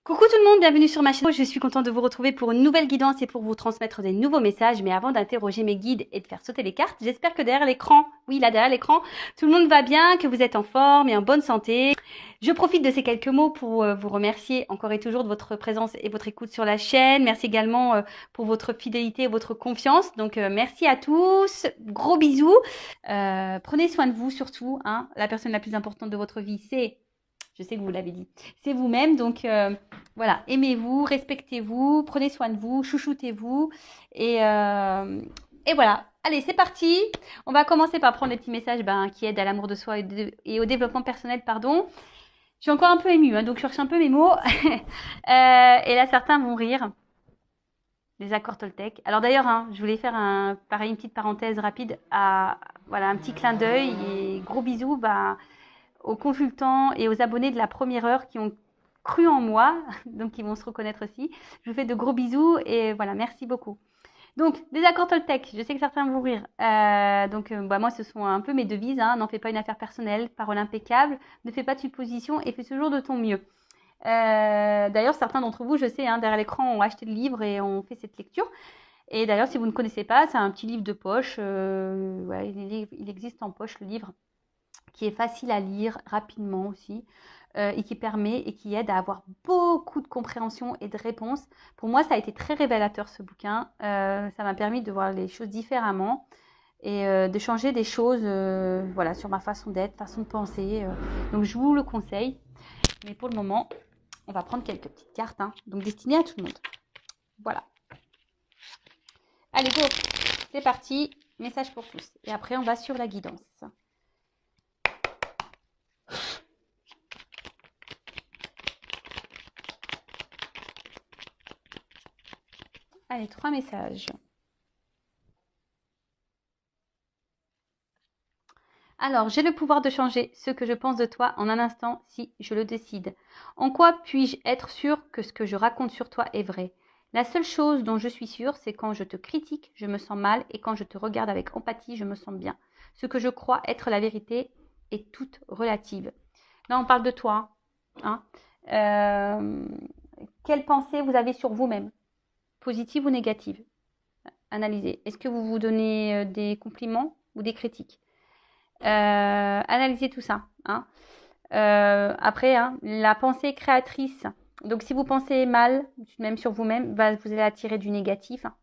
Coucou tout le monde, bienvenue sur ma chaîne. Je suis contente de vous retrouver pour une nouvelle guidance et pour vous transmettre des nouveaux messages. Mais avant d'interroger mes guides et de faire sauter les cartes, j'espère que derrière l'écran, oui là derrière l'écran, tout le monde va bien, que vous êtes en forme et en bonne santé. Je profite de ces quelques mots pour vous remercier encore et toujours de votre présence et votre écoute sur la chaîne. Merci également pour votre fidélité et votre confiance. Donc merci à tous, gros bisous. Prenez soin de vous surtout, hein. La personne la plus importante de votre vie, je sais que vous l'avez dit, c'est vous-même. Donc voilà, aimez-vous, respectez-vous, prenez soin de vous, chouchoutez-vous. Et voilà, allez, c'est parti. On va commencer par prendre les petits messages qui aident à l'amour de soi et au développement personnel, pardon. Je suis encore un peu émue, hein, donc je cherche un peu mes mots. Et là, certains vont rire. Les accords Toltec. Alors d'ailleurs, hein, je voulais faire pareil, une petite parenthèse rapide voilà, un petit clin d'œil et gros bisous aux consultants et aux abonnés de la première heure qui ont cru en moi, donc ils vont se reconnaître aussi. Je vous fais de gros bisous et voilà, merci beaucoup. Donc, des accords Toltec, je sais que certains vont rire. Moi, ce sont un peu mes devises. Hein. N'en fais pas une affaire personnelle, parole impeccable, ne fais pas de suppositions et fais toujours de ton mieux. D'ailleurs, certains d'entre vous, je sais, hein, derrière l'écran, ont acheté le livre et ont fait cette lecture. Et d'ailleurs, si vous ne connaissez pas, c'est un petit livre de poche. Il existe en poche le livre qui est facile à lire rapidement aussi et qui permet et qui aide à avoir beaucoup de compréhension et de réponses. Pour moi, ça a été très révélateur ce bouquin. Ça m'a permis de voir les choses différemment et de changer des choses voilà, sur ma façon d'être, façon de penser. Donc, je vous le conseille. Mais pour le moment, on va prendre quelques petites cartes, hein, donc destinées à tout le monde. Voilà. Allez, go, c'est parti. Message pour tous. Et après, on va sur la guidance. Allez, 3 messages. Alors, j'ai le pouvoir de changer ce que je pense de toi en un instant si je le décide. En quoi puis-je être sûre que ce que je raconte sur toi est vrai? La seule chose dont je suis sûre, c'est quand je te critique, je me sens mal et quand je te regarde avec empathie, je me sens bien. Ce que je crois être la vérité est toute relative. Là, on parle de toi. Hein. Euh, Quelle pensée vous avez sur vous-même? Positive ou négative? Analysez. Est-ce que vous vous donnez des compliments ou des critiques? Analysez tout ça. Hein. Après, hein, la pensée créatrice. Donc, si vous pensez mal, même sur vous-même, vous allez attirer du négatif, hein,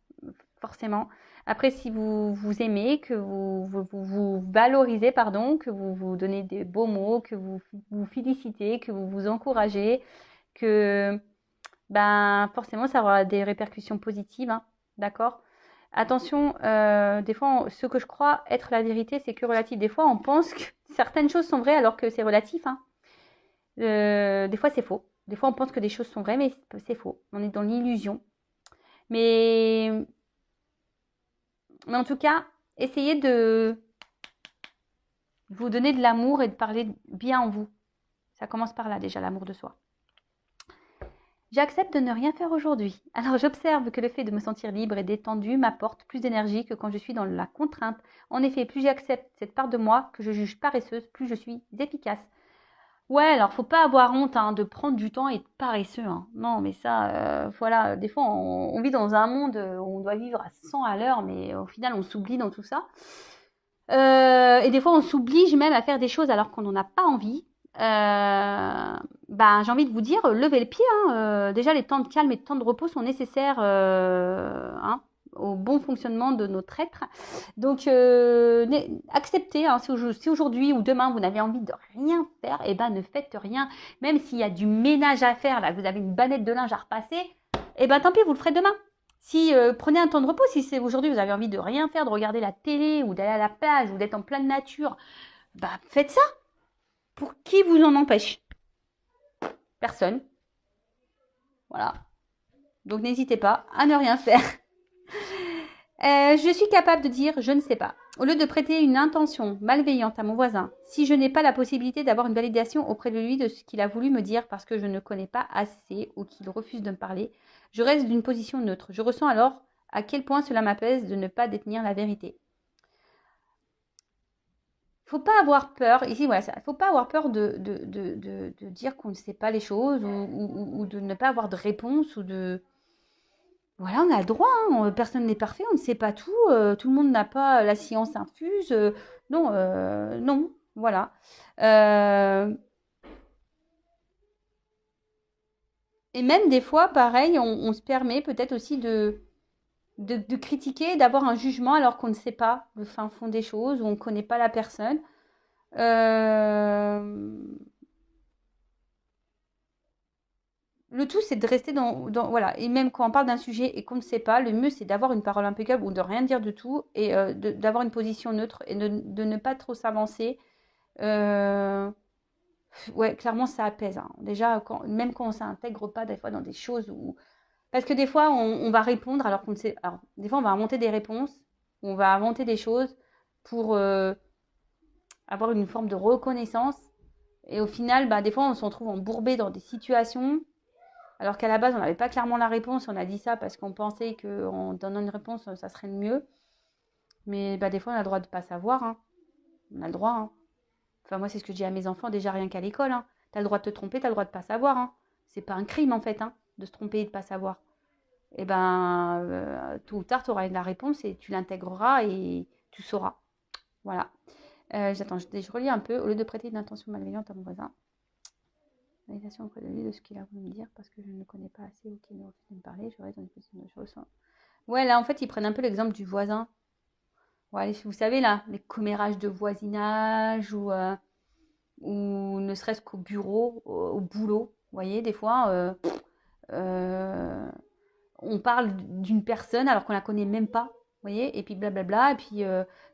forcément. Après, si vous vous aimez, que vous valorisez, pardon, que vous vous donnez des beaux mots, que vous vous félicitez, que vous vous encouragez, que forcément, ça aura des répercussions positives. Hein, d'accord? Attention, des fois, ce que je crois être la vérité, c'est que relatif. Des fois, on pense que certaines choses sont vraies alors que c'est relatif. Hein. Des fois, c'est faux. Des fois, on pense que des choses sont vraies, mais c'est faux. On est dans l'illusion. Mais, mais en tout cas, essayez de vous donner de l'amour et de parler bien en vous. Ça commence par là déjà, l'amour de soi. J'accepte de ne rien faire aujourd'hui. Alors j'observe que le fait de me sentir libre et détendue m'apporte plus d'énergie que quand je suis dans la contrainte. En effet, plus j'accepte cette part de moi que je juge paresseuse, plus je suis efficace. Ouais, alors faut pas avoir honte hein, de prendre du temps et être paresseux. Hein. Non, mais ça, voilà, des fois on vit dans un monde où on doit vivre à 100 à l'heure, mais au final on s'oublie dans tout ça. Et des fois on s'oblige même à faire des choses alors qu'on n'en a pas envie. J'ai envie de vous dire, levez le pied. Hein, déjà, les temps de calme et de temps de repos sont nécessaires hein, au bon fonctionnement de notre être. Donc, acceptez. Hein, si aujourd'hui ou demain vous n'avez envie de rien faire, ne faites rien. Même s'il y a du ménage à faire, là, vous avez une banette de linge à repasser, tant pis, vous le ferez demain. Si prenez un temps de repos, si c'est aujourd'hui vous avez envie de rien faire, de regarder la télé ou d'aller à la plage ou d'être en pleine nature, faites ça. Pour qui vous en empêche? Personne. Voilà. Donc n'hésitez pas à ne rien faire. Je suis capable de dire je ne sais pas. Au lieu de prêter une intention malveillante à mon voisin, si je n'ai pas la possibilité d'avoir une validation auprès de lui de ce qu'il a voulu me dire parce que je ne connais pas assez ou qu'il refuse de me parler, je reste d'une position neutre. Je ressens alors à quel point cela m'apaise de ne pas détenir la vérité. faut pas avoir peur. Ici, voilà, il faut pas avoir peur de dire qu'on ne sait pas les choses ou de ne pas avoir de réponse ou de... Voilà, on a le droit, hein, personne n'est parfait, on ne sait pas tout, tout le monde n'a pas la science infuse. Non, non, voilà. Euh, et même des fois, pareil, on se permet peut-être aussi de critiquer, d'avoir un jugement alors qu'on ne sait pas le fin fond des choses ou on ne connaît pas la personne. Euh, Le tout, c'est de rester voilà. Et même quand on parle d'un sujet et qu'on ne sait pas, le mieux, c'est d'avoir une parole impeccable ou de rien dire du tout et d'avoir une position neutre et de ne pas trop s'avancer. Euh, ouais, clairement, ça apaise, hein. Déjà, même quand on ne s'intègre pas des fois dans des choses où... Parce que des fois, on va répondre alors qu'on ne sait... Alors, des fois, on va inventer des réponses, on va inventer des choses pour avoir une forme de reconnaissance. Et au final, bah, des fois, on se retrouve embourbé dans des situations alors qu'à la base, on n'avait pas clairement la réponse. On a dit ça parce qu'on pensait qu'en donnant une réponse, ça serait le mieux. Mais bah, des fois, on a le droit de ne pas savoir, hein. On a le droit, hein. Enfin, moi, c'est ce que je dis à mes enfants, déjà rien qu'à l'école, hein. Tu as le droit de te tromper, tu as le droit de ne pas savoir, hein. C'est pas un crime, en fait, hein, de se tromper et de ne pas savoir. Et ben, tôt ou tard, tu auras la réponse et tu l'intégreras et tu sauras. Voilà. J'attends, je relis un peu. Au lieu de prêter une intention malveillante à mon voisin, validation auprès de lui de ce qu'il a voulu me dire parce que je ne le connais pas assez ou qu'il ne refuse de me parler, je reste dans une position de choses. Ouais, là, en fait, ils prennent un peu l'exemple du voisin. Ouais, vous savez, là, les commérages de voisinage ou ne serait-ce qu'au bureau, au boulot. Vous voyez, des fois, euh, on parle d'une personne alors qu'on la connaît même pas. Vous voyez, et puis blablabla. Et puis,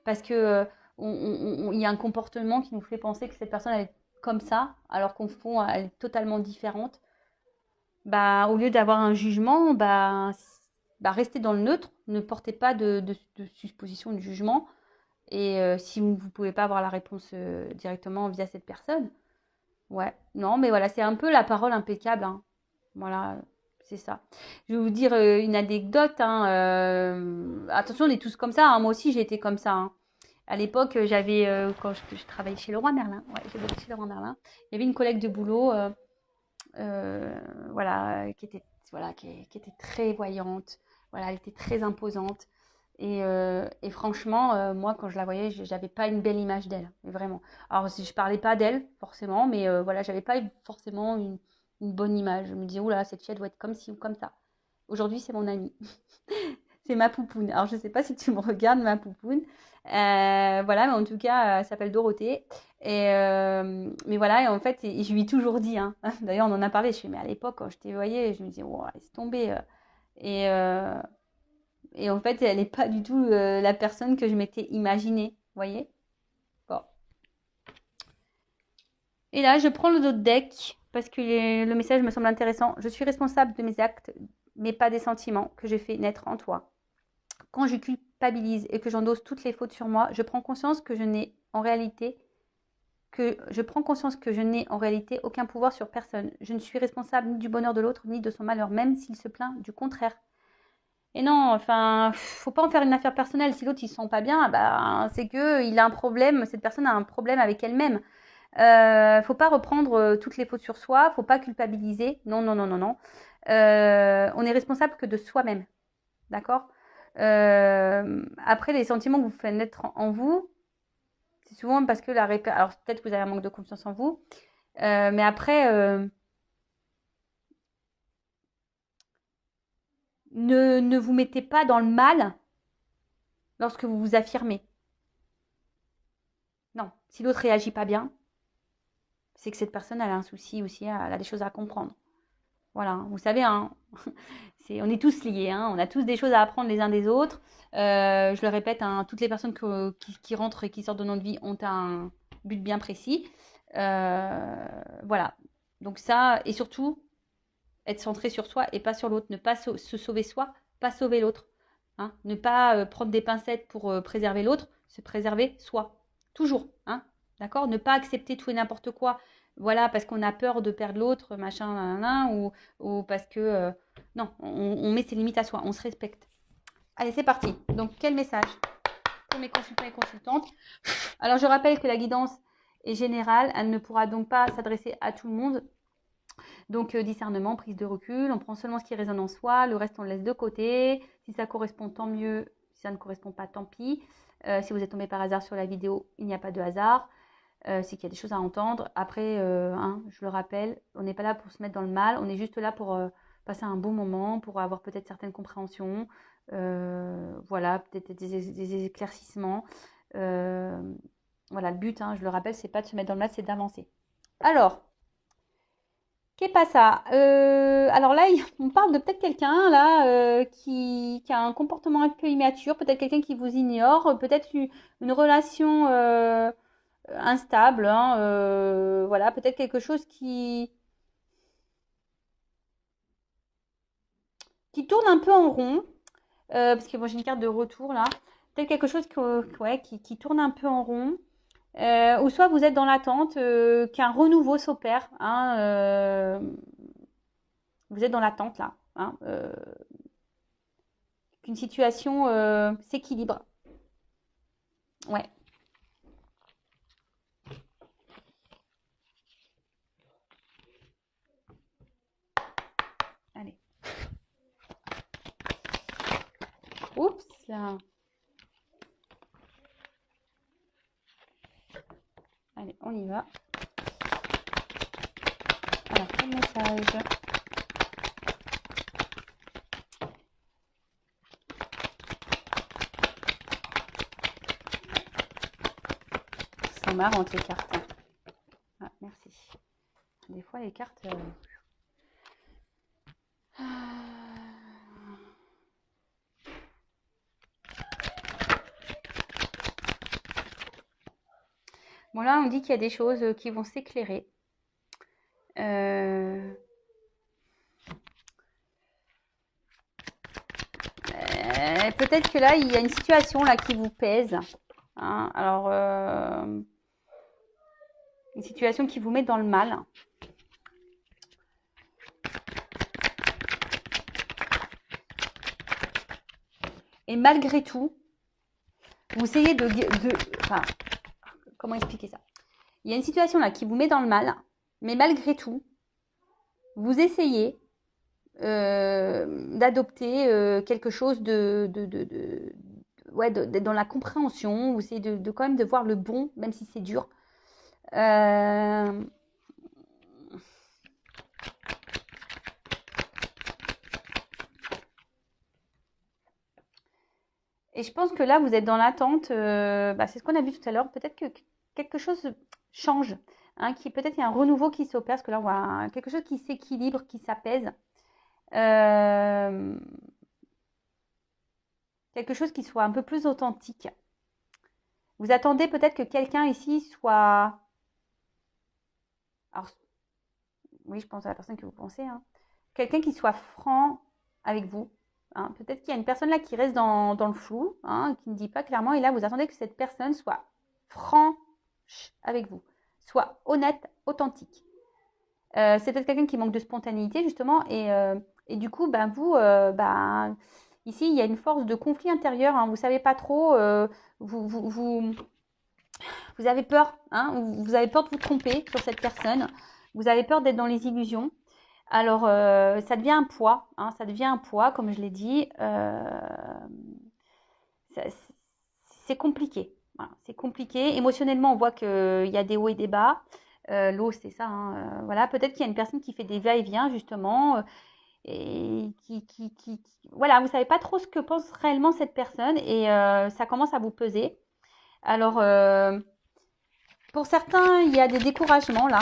parce que il y a un comportement qui nous fait penser que cette personne, elle est comme ça, alors qu'au fond, elle est totalement différente. Bah, au lieu d'avoir un jugement, bah, restez dans le neutre, ne portez pas de supposition de jugement. Et si vous ne pouvez pas avoir la réponse directement via cette personne, ouais, non, mais voilà, c'est un peu la parole impeccable, hein. Voilà, c'est ça. Je vais vous dire une anecdote, hein, attention, on est tous comme ça, hein. Moi aussi, j'ai été comme ça, hein. À l'époque, j'avais, quand je travaillais chez Leroy Merlin, ouais, j'ai bossé chez Leroy Merlin, il y avait une collègue de boulot, voilà, qui était très voyante, voilà, elle était très imposante. Et franchement, moi, quand je la voyais, j'avais pas une belle image d'elle, mais vraiment. Alors, si je parlais pas d'elle, forcément, mais voilà, j'avais pas forcément une bonne image. Je me disais, oula, cette fille, elle doit être comme ci ou comme ça. Aujourd'hui, c'est mon amie. C'est ma poupoune. Alors, je sais pas si tu me regardes, ma poupoune. Voilà, mais en tout cas, elle s'appelle Dorothée. Mais voilà, et en fait, et je lui ai toujours dit, hein. D'ailleurs, on en a parlé. Je lui ai dit, mais à l'époque, quand je t'ai voyée, je me disais, oh, laisse tomber. Et, euh, et en fait, elle n'est pas du tout la personne que je m'étais imaginée. Vous voyez? Bon. Et là, je prends le dos de deck parce que le message me semble intéressant. Je suis responsable de mes actes, mais pas des sentiments que j'ai fait naître en toi. Quand je culpabilise et que j'endosse toutes les fautes sur moi, je prends conscience que je n'ai en réalité aucun pouvoir sur personne. Je ne suis responsable ni du bonheur de l'autre, ni de son malheur, même s'il se plaint du contraire. Et non, enfin, faut pas en faire une affaire personnelle. Si l'autre il se sent pas bien, bah, c'est que il a un problème. Cette personne a un problème avec elle-même. Faut pas reprendre toutes les fautes sur soi. Faut pas culpabiliser. Non, non, non, non, non. On est responsable que de soi-même, d'accord. Après, les sentiments que vous faites naître en vous, c'est souvent parce que alors peut-être que vous avez un manque de confiance en vous, mais après, ne vous mettez pas dans le mal lorsque vous vous affirmez. Non, si l'autre réagit pas bien, c'est que cette personne elle a un souci aussi, elle a des choses à comprendre. Voilà, vous savez, hein, on est tous liés, hein, on a tous des choses à apprendre les uns des autres. Je le répète, hein, toutes les personnes qui rentrent et qui sortent de notre vie ont un but bien précis. Voilà, donc ça, et surtout, être centré sur soi et pas sur l'autre, ne pas se sauver soi, pas sauver l'autre. Hein, ne pas prendre des pincettes pour préserver l'autre, se préserver soi, toujours, hein, d'accord. Ne pas accepter tout et n'importe quoi, voilà, parce qu'on a peur de perdre l'autre, machin, nanana, ou parce que, non, on met ses limites à soi, on se respecte. Allez, c'est parti. Donc, quel message? pour mes consultants et consultantes. Alors, je rappelle que la guidance est générale. Elle ne pourra donc pas s'adresser à tout le monde. Donc, discernement, prise de recul. On prend seulement ce qui résonne en soi. Le reste, on le laisse de côté. Si ça correspond, tant mieux. Si ça ne correspond pas, tant pis. Si vous êtes tombé par hasard sur la vidéo, il n'y a pas de hasard. C'est qu'il y a des choses à entendre. Après, je le rappelle, on n'est pas là pour se mettre dans le mal. On est juste là pour passer un bon moment, pour avoir peut-être certaines compréhensions. Voilà, peut-être des éclaircissements. Voilà, le but, je le rappelle, c'est pas de se mettre dans le mal, c'est d'avancer. Alors, qu'est pas ça alors là, on parle de peut-être quelqu'un là qui a un comportement un peu immature, peut-être quelqu'un qui vous ignore, peut-être une relation instable, voilà, peut-être quelque chose qui tourne un peu en rond, parce que moi j'ai une carte de retour là, peut-être quelque chose qui tourne un peu en rond. Ou soit vous êtes dans l'attente qu'un renouveau s'opère. Vous êtes dans l'attente là. Qu'une situation s'équilibre. Ouais. Allez. Oups là. Allez, on y va. Alors, quel message ? C'est marrant les cartes. Ah, merci. Des fois, les cartes... Bon, là, on dit qu'il y a des choses qui vont s'éclairer. Peut-être que là, il y a une situation là qui vous pèse. Alors, une situation qui vous met dans le mal. Et malgré tout, vous essayez enfin, comment expliquer ça ? Il y a une situation là qui vous met dans le mal, mais malgré tout, vous essayez d'adopter quelque chose d'être dans la compréhension. Vous essayez de quand même de voir le bon, même si c'est dur. Et je pense que là, vous êtes dans l'attente. C'est ce qu'on a vu tout à l'heure. Peut-être que quelque chose change. Peut-être qu'il y a un renouveau qui s'opère. Parce que là, on voit quelque chose qui s'équilibre, qui s'apaise. Quelque chose qui soit un peu plus authentique. Vous attendez peut-être que quelqu'un ici soit... Alors, oui, je pense à la personne que vous pensez. Quelqu'un qui soit franc avec vous. Peut-être qu'il y a une personne là qui reste dans le flou, qui ne dit pas clairement. Et là, vous attendez que cette personne soit franche avec vous, soit honnête, authentique. C'est peut-être quelqu'un qui manque de spontanéité, justement. Et du coup, vous, ici, il y a une force de conflit intérieur. Vous ne savez pas trop. Vous avez peur. Vous avez peur de vous tromper sur cette personne. Vous avez peur d'être dans les illusions. Alors, ça devient un poids, ça devient un poids, comme je l'ai dit. C'est compliqué. Voilà, c'est compliqué. Émotionnellement, on voit qu'il y a des hauts et des bas. L'eau, c'est ça. Voilà, peut-être qu'il y a une personne qui fait des va-et-vient, justement, et voilà, vous savez pas trop ce que pense réellement cette personne, et ça commence à vous peser. Alors, pour certains, il y a des découragements là.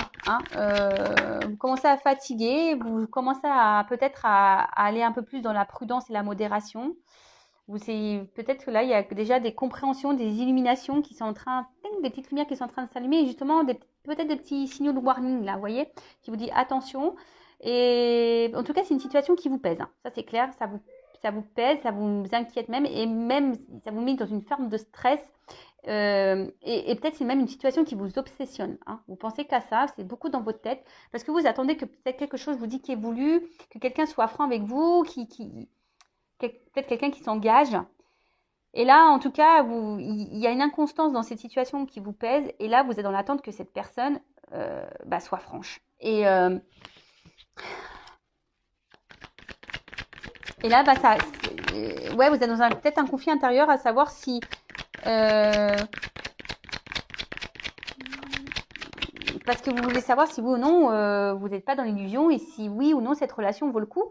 Vous commencez à fatiguer, vous commencez à peut-être à aller un peu plus dans la prudence et la modération. Peut-être que là, il y a déjà des compréhensions, des illuminations qui sont en train, des petites lumières qui sont en train de s'allumer, et justement peut-être des petits signaux de warning là, vous voyez, qui vous dit attention. Et en tout cas, c'est une situation qui vous pèse. Ça c'est clair, ça vous pèse, ça vous inquiète même, et même ça vous met dans une forme de stress. Et peut-être c'est même une situation qui vous obsessionne. Vous pensez qu'à ça, c'est beaucoup dans votre tête, parce que vous attendez que peut-être quelque chose vous dit qui est voulu, que quelqu'un soit franc avec vous, peut-être quelqu'un qui s'engage. Et là, en tout cas, il y a une inconstance dans cette situation qui vous pèse. Et là, vous êtes dans l'attente que cette personne soit franche. Et là, ouais, vous êtes dans peut-être un conflit intérieur à savoir si parce que vous voulez savoir si oui ou non vous n'êtes pas dans l'illusion et si oui ou non cette relation vaut le coup.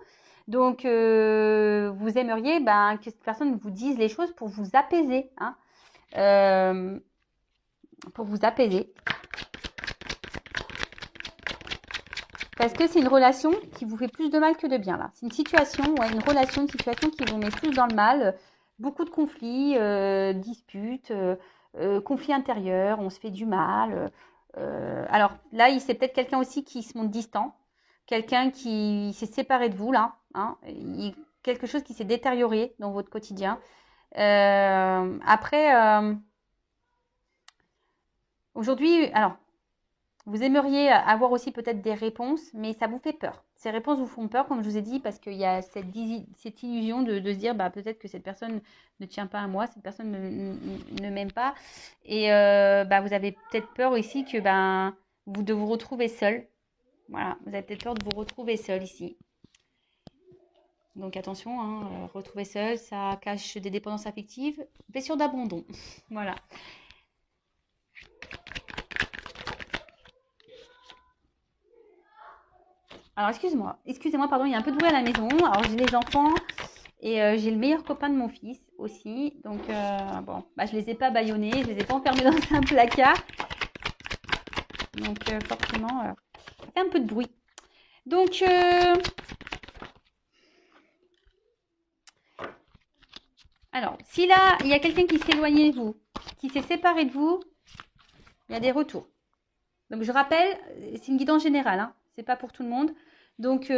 Donc vous aimeriez que cette personne vous dise les choses pour vous apaiser, hein, pour vous apaiser. Parce que c'est une relation qui vous fait plus de mal que de bien là. C'est une situation, une relation, une situation qui vous met plus dans le mal. Beaucoup de conflits, disputes, conflits intérieurs, on se fait du mal. Alors là, c'est peut-être quelqu'un aussi qui se montre distant, quelqu'un qui s'est séparé de vous là, hein, quelque chose qui s'est détérioré dans votre quotidien. Après, aujourd'hui, alors vous aimeriez avoir aussi peut-être des réponses, mais ça vous fait peur. Ces réponses vous font peur, comme je vous ai dit, parce qu'il y a cette illusion de se dire peut-être que cette personne ne tient pas à moi, cette personne ne m'aime pas. Et vous avez peut-être peur aussi que de vous retrouver seul. Voilà, vous avez peut-être peur de vous retrouver seul ici. Donc attention, hein, retrouver seul, ça cache des dépendances affectives, blessure d'abandon. Voilà. Alors excusez-moi, pardon, il y a un peu de bruit à la maison. Alors j'ai les enfants et j'ai le meilleur copain de mon fils aussi. Donc je les ai pas bâillonnés, je les ai pas enfermés dans un placard. Donc forcément, ça fait un peu de bruit. Donc alors, si là, il y a quelqu'un qui s'est éloigné de vous, qui s'est séparé de vous, il y a des retours. Donc je rappelle, c'est une guidance générale, hein, c'est pas pour tout le monde. Donc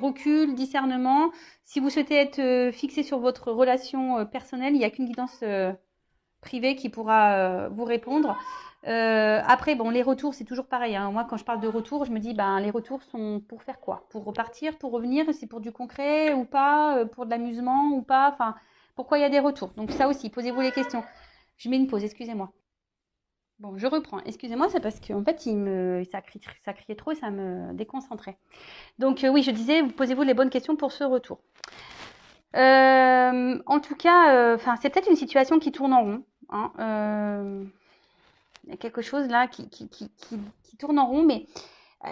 recul, discernement. Si vous souhaitez être fixé sur votre relation personnelle, il n'y a qu'une guidance privée qui pourra vous répondre. Après, les retours, c'est toujours pareil, hein. Moi, quand je parle de retours, je me dis, les retours sont pour faire quoi? Pour repartir, pour revenir? C'est pour du concret ou pas? Pour de l'amusement ou pas? Enfin, pourquoi il y a des retours? Donc ça aussi, posez-vous les questions. Je mets une pause, excusez-moi. Bon, je reprends. Excusez-moi, c'est parce qu'en fait, ça criait trop et ça me déconcentrait. Donc oui, je disais, posez-vous les bonnes questions pour ce retour. En tout cas, c'est peut-être une situation qui tourne en rond, hein. Il y a quelque chose là qui tourne en rond, mais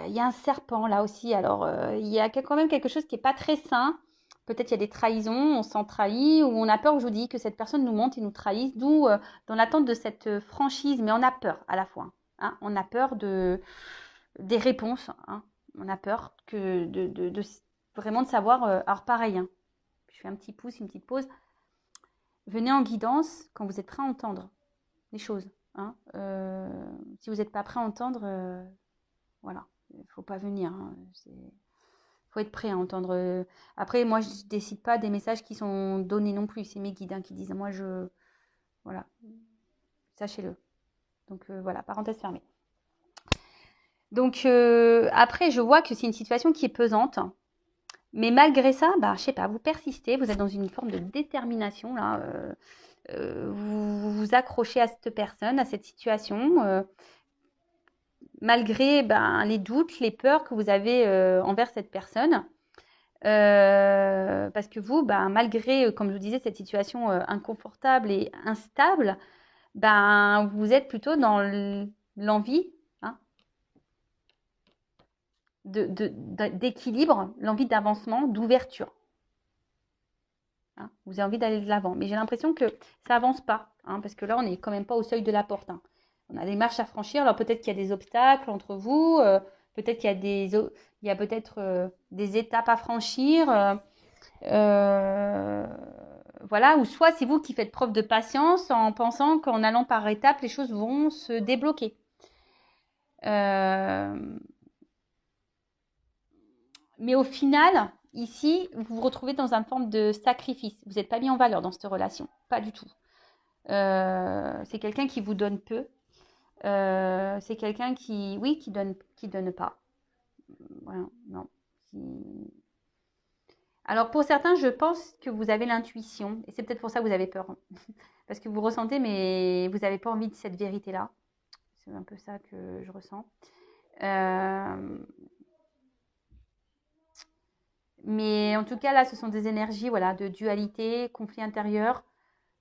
il y a un serpent là aussi. Alors, il y a quand même quelque chose qui n'est pas très sain. Peut-être il y a des trahisons, on s'en trahit, ou on a peur, je vous dis, que cette personne nous mente et nous trahisse, d'où dans l'attente de cette franchise, mais on a peur à la fois, hein. On a peur des réponses, hein. On a peur vraiment de savoir. Alors pareil, hein, je fais un petit pouce, une petite pause. Venez en guidance quand vous êtes prêt à entendre les choses, hein. Si vous n'êtes pas prêt à entendre, voilà, il ne faut pas venir, hein. Faut être prêt à entendre. Après, moi, je ne décide pas des messages qui sont donnés non plus. C'est mes guides, hein, qui disent. Moi, voilà, sachez-le. Donc voilà, parenthèse fermée. Donc après, je vois que c'est une situation qui est pesante. Mais malgré ça, je sais pas, vous persistez, vous êtes dans une forme de détermination là. Vous vous accrochez à cette personne, à cette situation, malgré les doutes, les peurs que vous avez envers cette personne. Parce que vous, malgré, comme je vous disais, cette situation inconfortable et instable, vous êtes plutôt dans l'envie, hein, d'équilibre, l'envie d'avancement, d'ouverture, hein. Vous avez envie d'aller de l'avant. Mais j'ai l'impression que ça avance pas, hein, parce que là, on n'est quand même pas au seuil de la porte, hein. On a des marches à franchir. Alors peut-être qu'il y a des obstacles entre vous, peut-être qu'il y a peut-être des étapes à franchir. Voilà, ou soit c'est vous qui faites preuve de patience en pensant qu'en allant par étapes, les choses vont se débloquer. Mais au final, ici, vous vous retrouvez dans une forme de sacrifice. Vous n'êtes pas mis en valeur dans cette relation, pas du tout. C'est quelqu'un qui vous donne peu. C'est quelqu'un qui donne pas. Voilà, non. Alors pour certains, je pense que vous avez l'intuition, et c'est peut-être pour ça que vous avez peur. Parce que vous ressentez, mais vous n'avez pas envie de cette vérité-là. C'est un peu ça que je ressens. Euh, mais en tout cas, là, ce sont des énergies voilà, de dualité, conflit intérieur.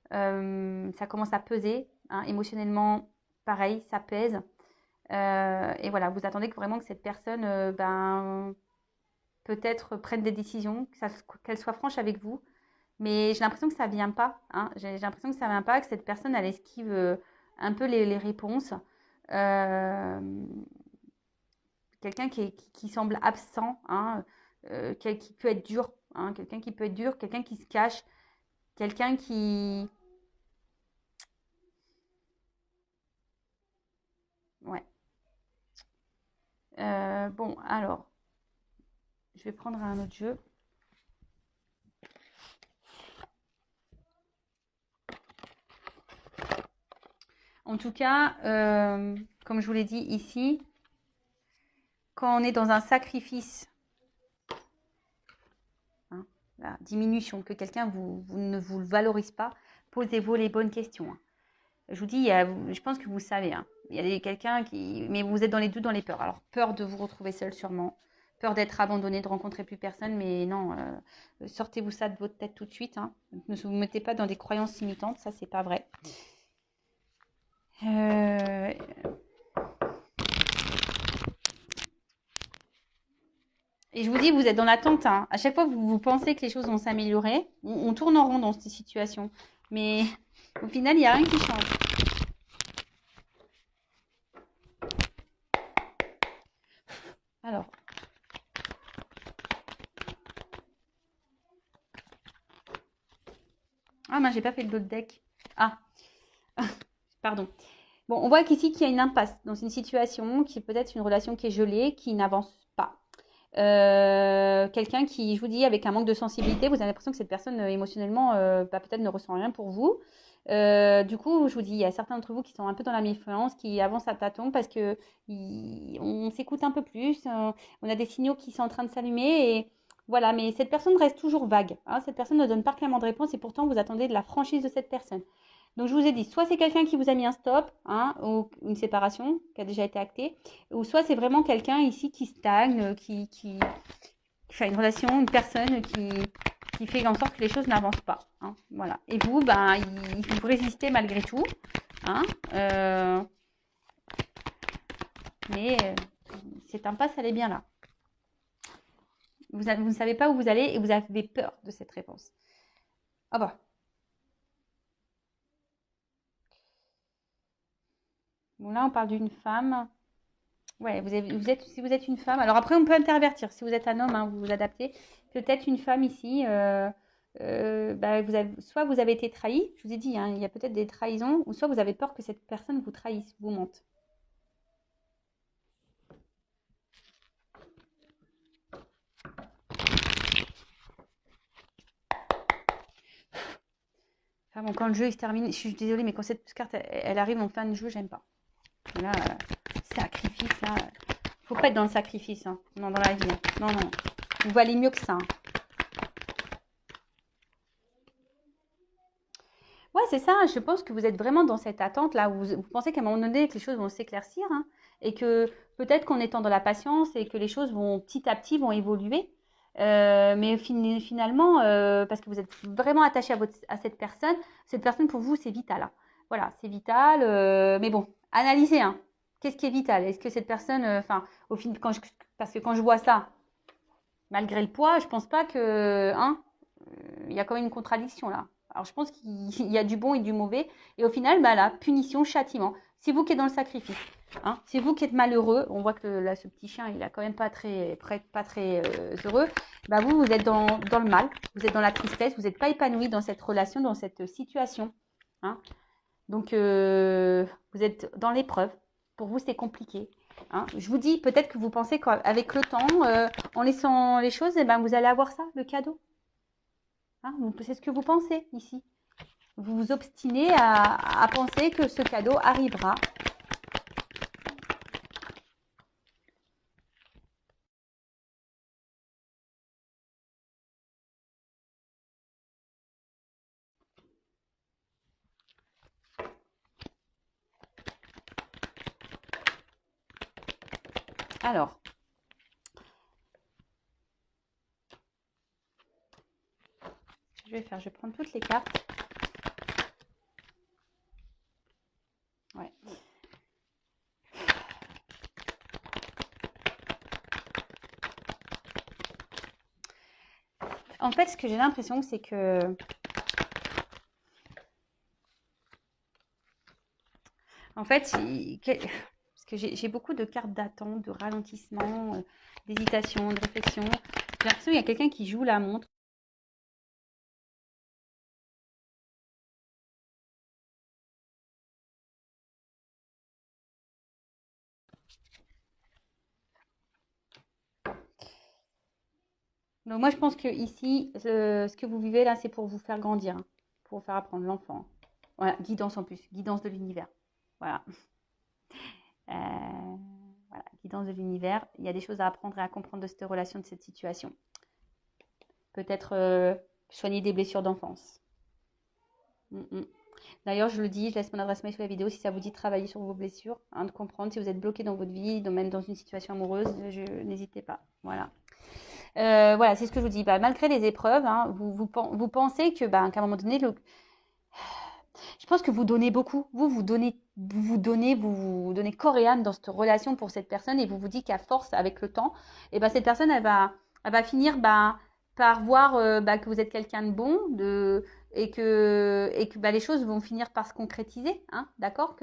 Ça commence à peser. Hein, émotionnellement, pareil, ça pèse. Et voilà, vous attendez vraiment que cette personne peut-être prenne des décisions, qu'elle soit franche avec vous. Mais j'ai l'impression que ça vient pas. Hein. J'ai l'impression que ça vient pas, que cette personne, elle esquive un peu les réponses. Euh, quelqu'un qui semble absent, hein, qui peut être dur. Hein, quelqu'un qui peut être dur, quelqu'un qui se cache, quelqu'un qui... Ouais. Bon, alors, je vais prendre un autre jeu. En tout cas, comme je vous l'ai dit ici, quand on est dans un sacrifice, hein, la diminution, que quelqu'un ne vous valorise pas, posez-vous les bonnes questions. Hein. Je vous dis, je pense que vous savez, hein, il y a quelqu'un qui... Mais vous êtes dans les doutes, dans les peurs. Alors, peur de vous retrouver seul sûrement, peur d'être abandonné, de rencontrer plus personne, mais non, sortez-vous ça de votre tête tout de suite. Hein. Ne vous mettez pas dans des croyances limitantes, ça, c'est pas vrai. Et je vous dis, vous êtes dans l'attente. Hein. À chaque fois que vous pensez que les choses vont s'améliorer, on tourne en rond dans cette situation. Mais au final, il n'y a rien qui change. Alors. Ah, mais j'ai pas fait le d'autres deck. Ah, pardon. Bon, on voit qu'ici qu'il y a une impasse dans une situation qui est peut-être une relation qui est gelée, qui n'avance pas. Quelqu'un qui, je vous dis, avec un manque de sensibilité, vous avez l'impression que cette personne émotionnellement peut-être ne ressent rien pour vous. Du coup, je vous dis, il y a certains d'entre vous qui sont un peu dans la méfiance, qui avancent à tâtons parce que on s'écoute un peu plus, on a des signaux qui sont en train de s'allumer et voilà. Mais cette personne reste toujours vague. Hein, cette personne ne donne pas clairement de réponse et pourtant vous attendez de la franchise de cette personne. Donc je vous ai dit, soit c'est quelqu'un qui vous a mis un stop, hein, ou une séparation qui a déjà été actée, ou soit c'est vraiment quelqu'un ici qui stagne, qui fait une relation, une personne qui fait en sorte que les choses n'avancent pas. Hein, voilà. Et vous, vous résistez malgré tout. Hein, mais cette impasse, elle est bien là. Vous ne savez pas où vous allez et vous avez peur de cette réponse. Ah bah. Bon, là, on parle d'une femme. Ouais, si vous êtes une femme, alors après on peut intervertir. Si vous êtes un homme, hein, vous vous adaptez. Peut-être une femme ici, soit vous avez été trahi, je vous ai dit, hein, il y a peut-être des trahisons, ou soit vous avez peur que cette personne vous trahisse, vous mente. Enfin bon, quand le jeu il se termine, je suis désolée, mais quand cette carte elle arrive en fin de jeu, j'aime pas. Là, sacrifice, là, faut pas être dans le sacrifice, hein. Non, dans la vie. Hein. Non, non, vous valez mieux que ça. Hein. Ouais, c'est ça. Je pense que vous êtes vraiment dans cette attente là où vous pensez qu'à un moment donné que les choses vont s'éclaircir hein, et que peut-être qu'en étant dans la patience et que les choses vont petit à petit vont évoluer. Mais finalement, parce que vous êtes vraiment attaché à cette personne pour vous c'est vital. Hein. Voilà, c'est vital. Mais bon, analysez. Hein. Qu'est-ce qui est vital? Est-ce que cette personne, enfin, au final, parce que quand je vois ça, malgré le poids, je pense pas que, hein, il y a quand même une contradiction là. Alors je pense qu'il y a du bon et du mauvais. Et au final, là, punition, châtiment. C'est vous qui êtes dans le sacrifice. Hein. C'est vous qui êtes malheureux. On voit que là, ce petit chien, il a quand même pas très heureux. Vous êtes dans le mal. Vous êtes dans la tristesse. Vous n'êtes pas épanoui dans cette relation, dans cette situation. Hein. Donc, vous êtes dans l'épreuve. Pour vous, c'est compliqué. Hein. Je vous dis, peut-être que vous pensez qu'avec le temps, en laissant les choses, vous allez avoir ça, le cadeau. Hein, c'est ce que vous pensez ici. Vous vous obstinez à penser que ce cadeau arrivera. Alors, ce que je vais faire, je vais prendre toutes les cartes. Ouais. En fait, ce que j'ai l'impression, c'est que en fait, parce que j'ai beaucoup de cartes d'attente, de ralentissement, d'hésitation, de réflexion. J'ai l'impression qu'il y a quelqu'un qui joue la montre. Donc moi, je pense que ici, ce que vous vivez là, c'est pour vous faire grandir, hein, pour vous faire apprendre l'enfant. Voilà, guidance en plus, guidance de l'univers. Voilà. Voilà, guidance de l'univers. Il y a des choses à apprendre et à comprendre de cette relation, de cette situation. Peut-être soigner des blessures d'enfance. D'ailleurs, je le dis, je laisse mon adresse mail sous la vidéo si ça vous dit de travailler sur vos blessures, hein, de comprendre si vous êtes bloqué dans votre vie, même dans une situation amoureuse, n'hésitez pas. Voilà. Voilà, c'est ce que je vous dis. Bah, malgré les épreuves, hein, vous pensez que, bah, qu'à un moment donné, je pense que vous donnez beaucoup. Vous donnez corps et âme dans cette relation pour cette personne et vous vous dites qu'à force, avec le temps, et bah, cette personne, elle va finir bah, par voir bah, que vous êtes quelqu'un de bon et que bah, les choses vont finir par se concrétiser. Hein, d'accord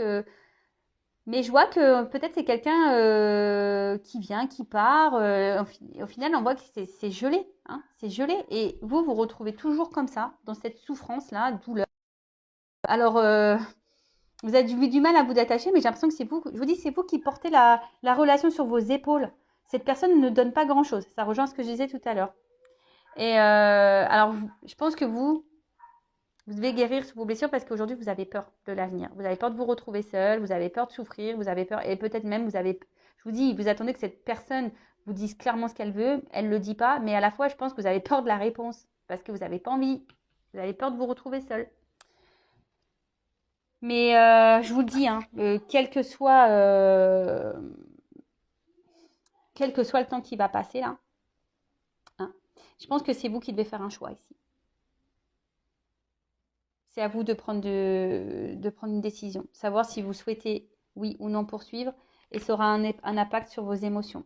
mais je vois que peut-être c'est quelqu'un qui vient, qui part. Au final, on voit que c'est gelé. Hein, c'est gelé. Et vous retrouvez toujours comme ça, dans cette souffrance-là, douleur. Alors, vous avez du mal à vous détacher, mais j'ai l'impression que c'est vous, je vous dis, c'est vous qui portez la relation sur vos épaules. Cette personne ne donne pas grand-chose. Ça rejoint ce que je disais tout à l'heure. Et alors, je pense que vous devez guérir sur vos blessures parce qu'aujourd'hui, vous avez peur de l'avenir. Vous avez peur de vous retrouver seul, vous avez peur de souffrir, vous avez peur, et peut-être même, je vous dis, vous attendez que cette personne vous dise clairement ce qu'elle veut, elle ne le dit pas, mais à la fois, je pense que vous avez peur de la réponse parce que vous n'avez pas envie, vous avez peur de vous retrouver seul. Mais je vous le dis, hein, quel que soit le temps qui va passer là, hein, je pense que c'est vous qui devez faire un choix ici. C'est à vous de prendre une décision, savoir si vous souhaitez oui ou non poursuivre, et ça aura un impact sur vos émotions.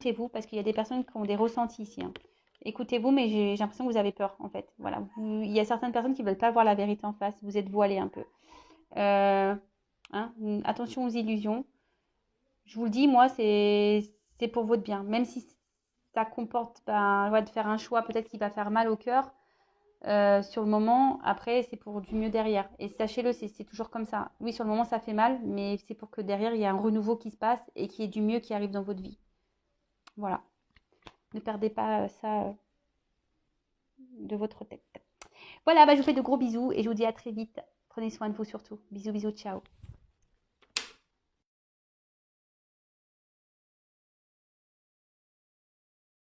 Écoutez-vous, parce qu'il y a des personnes qui ont des ressentis ici. Hein. Écoutez-vous, mais j'ai l'impression que vous avez peur, en fait. Voilà. Il y a certaines personnes qui ne veulent pas voir la vérité en face. Vous êtes voilé un peu. Hein, attention aux illusions. Je vous le dis, moi, c'est pour votre bien. Même si ça comporte ouais, de faire un choix peut-être qui va faire mal au cœur sur le moment, après, c'est pour du mieux derrière. Et sachez-le, c'est toujours comme ça. Oui, sur le moment, ça fait mal, mais c'est pour que derrière, il y ait un renouveau qui se passe et qu'il y ait du mieux qui arrive dans votre vie. Voilà. Ne perdez pas ça de votre tête. Voilà, bah, je vous fais de gros bisous et je vous dis à très vite. Prenez soin de vous surtout. Bisous, bisous, ciao.